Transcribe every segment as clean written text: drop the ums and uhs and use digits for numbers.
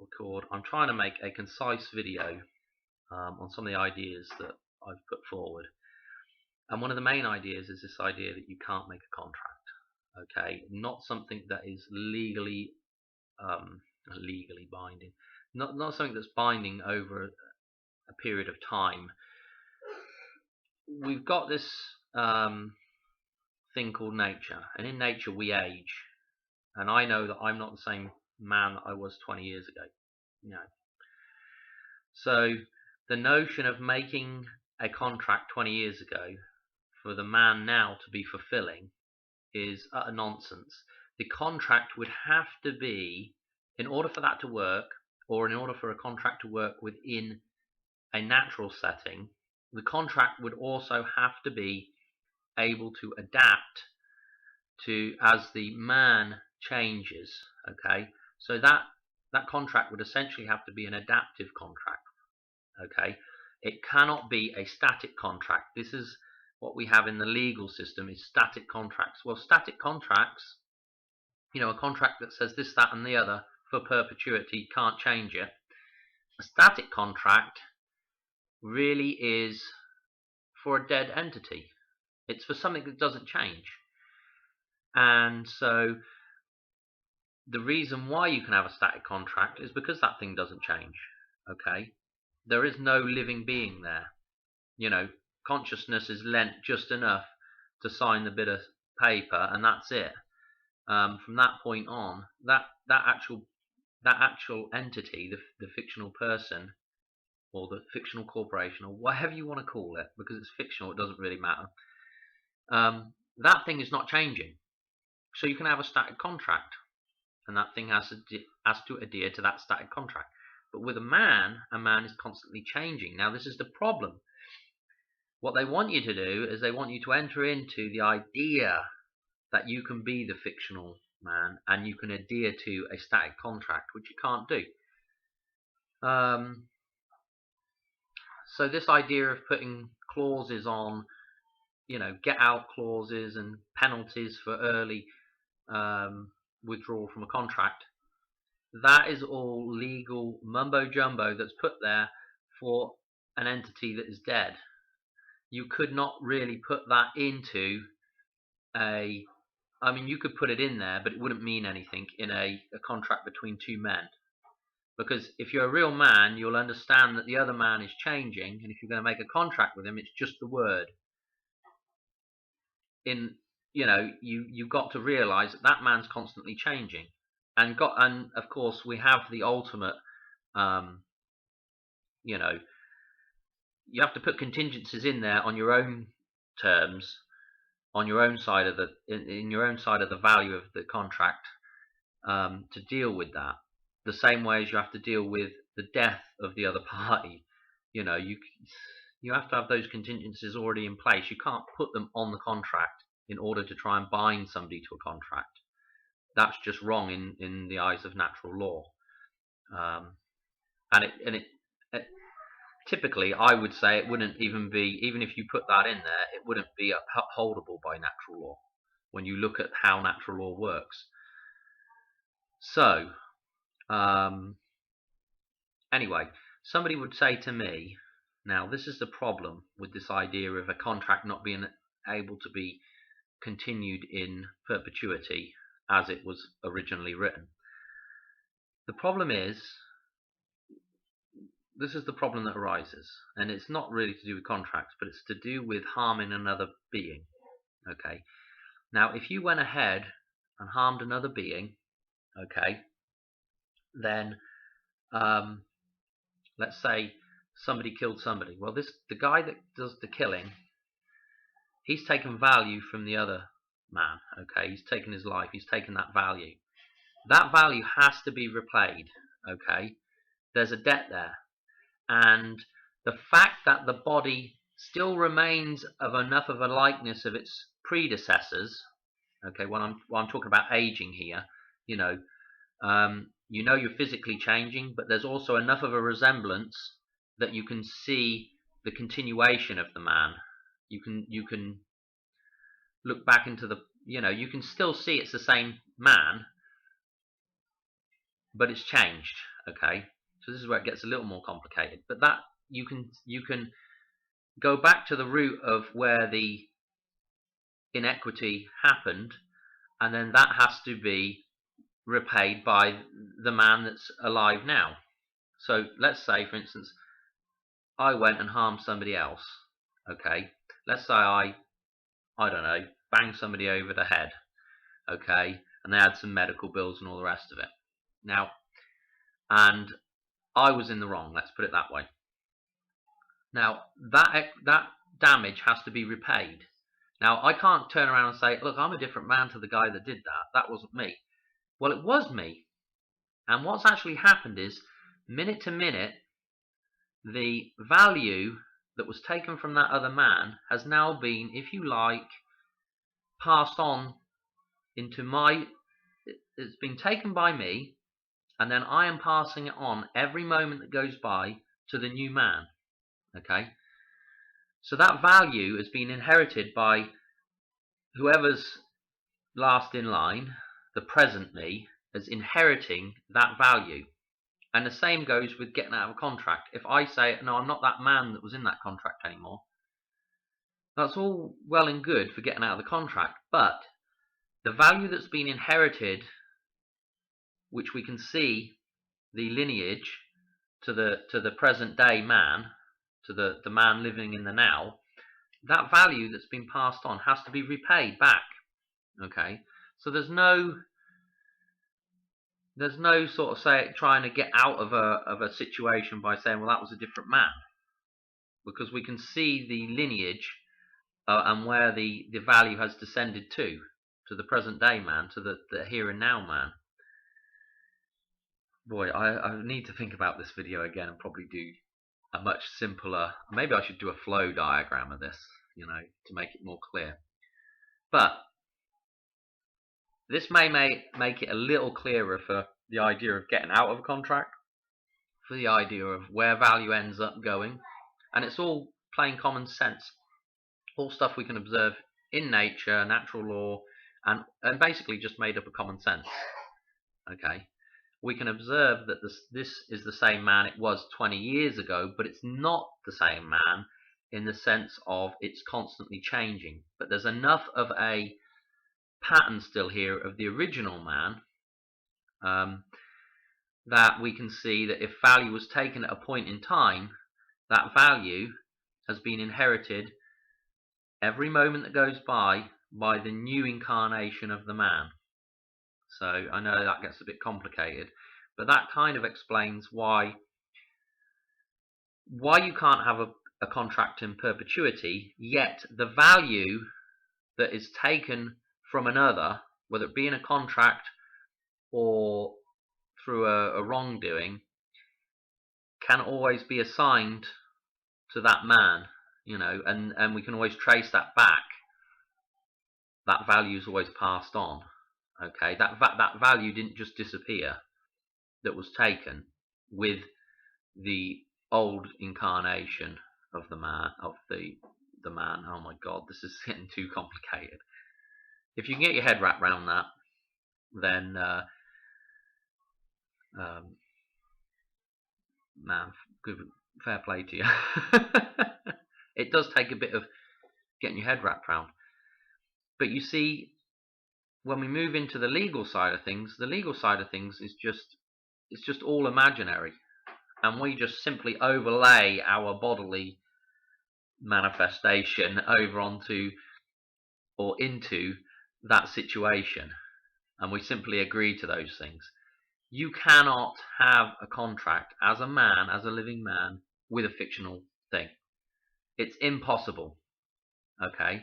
record. I'm trying to make a concise video on some of the ideas that I've put forward. And one of the main ideas is this idea that you can't make a contract. Okay, not something that is legally binding, not something that's binding over a period of time. We've got this thing called nature, and in nature we age. And I know that I'm not the same man I was 20 years ago. So the notion of making a contract 20 years ago for the man now to be fulfilling is utter nonsense. The contract would have to be, in order for that to work, or in order for a contract to work within a natural setting, the contract would also have to be able to adapt to as the man changes. Okay, so that contract would essentially have to be an adaptive contract. Okay, it cannot be a static contract. This is what we have in the legal system, is static contracts. Well, static contracts, a contract that says this, that, and the other for perpetuity, can't change it. A static contract really is for a dead entity. It's for something that doesn't change. And so the reason why you can have a static contract is because that thing doesn't change. Okay, there is no living being there. Consciousness is lent just enough to sign the bit of paper, and that's it. From that point on, that actual entity, the fictional person, or the fictional corporation, or whatever you want to call it, because it's fictional, it doesn't really matter. That thing is not changing. So you can have a static contract, and that thing has to adhere to that static contract. But with a man is constantly changing. Now, this is the problem. What they want you to do is they want you to enter into the idea that you can be the fictional man and you can adhere to a static contract, which you can't do. So this idea of putting clauses on, get out clauses and penalties for early withdrawal from a contract, that is all legal mumbo jumbo that's put there for an entity that is dead. You could not really put that into you could put it in there, but it wouldn't mean anything in a contract between two men. Because if you're a real man, you'll understand that the other man is changing, and if you're going to make a contract with him, it's just the word. You've got to realize that man's constantly changing. And of course we have the ultimate, you have to put contingencies in there on your own terms, on your own side of in your own side of the value of the contract, to deal with that. The same way as you have to deal with the death of the other party. You have to have those contingencies already in place. You can't put them on the contract in order to try and bind somebody to a contract. That's just wrong in the eyes of natural law. Typically, I would say it wouldn't even be, even if you put that in there, it wouldn't be upholdable by natural law when you look at how natural law works. So, anyway, somebody would say to me, now this is the problem with this idea of a contract not being able to be continued in perpetuity as it was originally written. The problem is, this is the problem that arises, and it's not really to do with contracts, but it's to do with harming another being. Okay, now if you went ahead and harmed another being, okay, then let's say somebody killed somebody. Well, the guy that does the killing, he's taken value from the other man. Okay, he's taken his life, he's taken that value. That value has to be repaid. Okay, there's a debt there. And the fact that the body still remains of enough of a likeness of its predecessors, okay, when I'm talking about aging here, you're physically changing, but there's also enough of a resemblance that you can see the continuation of the man. You can look back into you can still see it's the same man, but it's changed. Okay, so this is where it gets a little more complicated. But that you can go back to the root of where the inequity happened, and then that has to be repaid by the man that's alive now. So let's say, for instance, I went and harmed somebody else. Okay, let's say I don't know, banged somebody over the head. Okay, and they had some medical bills and all the rest of it. Now, and I was in the wrong. Let's put it that way. Now that damage has to be repaid. Now I can't turn around and say, look, I'm a different man to the guy that did that. That wasn't me. Well, it was me. And what's actually happened is, minute to minute, the value that was taken from that other man has now been, if you like, passed on into my, it's been taken by me, and then I am passing it on every moment that goes by to the new man. Okay? So that value has been inherited by whoever's last in line, the present me, as inheriting that value. And the same goes with getting out of a contract. If I say, no, I'm not that man that was in that contract anymore, that's all well and good for getting out of the contract, but the value that's been inherited, which we can see the lineage to the present day man, to the man living in the now, that value that's been passed on has to be repaid back. Okay, so there's no sort of trying to get out of a situation by saying, well, that was a different man, because we can see the lineage and where the value has descended to the present day man, to the here and now man. Boy, I need to think about this video again and probably do a much simpler, maybe I should do a flow diagram of this, to make it more clear. But this may make it a little clearer for the idea of getting out of a contract, for the idea of where value ends up going. And it's all plain common sense. All stuff we can observe in nature, natural law, and basically just made up of common sense. Okay? We can observe that this is the same man it was 20 years ago, but it's not the same man in the sense of it's constantly changing. But there's enough of a pattern still here of the original man that we can see that if value was taken at a point in time, that value has been inherited every moment that goes by the new incarnation of the man. So I know that gets a bit complicated, but that kind of explains why you can't have a contract in perpetuity, yet the value that is taken from another, whether it be in a contract or through a wrongdoing, can always be assigned to that man, and we can always trace that back. That value is always passed on. Okay, that value didn't just disappear. That was taken with the old incarnation of the man, Oh my God, this is getting too complicated. If you can get your head wrapped around that, then man, good, fair play to you. It does take a bit of getting your head wrapped around. But you see, when we move into the legal side of things, is just all imaginary, and we just simply overlay our bodily manifestation over onto or into that situation, and we simply agree to those things. You cannot have a contract as a man, as a living man, with a fictional thing. It's impossible. Okay?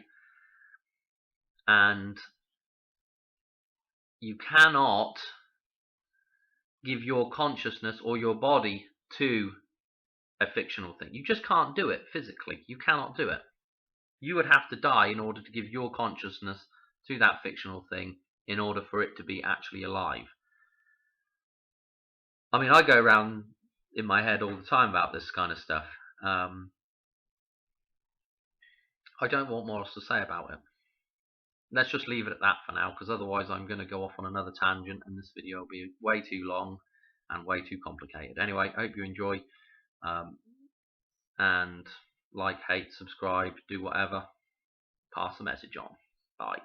And you cannot give your consciousness or your body to a fictional thing. You just can't do it physically. You cannot do it. You would have to die in order to give your consciousness to that fictional thing in order for it to be actually alive. I mean, I go around in my head all the time about this kind of stuff. I don't want more else to say about it. Let's just leave it at that for now, because otherwise I'm going to go off on another tangent and this video will be way too long and way too complicated. Anyway, I hope you enjoy, um, and like, hate, subscribe, do whatever, pass the message on. Bye.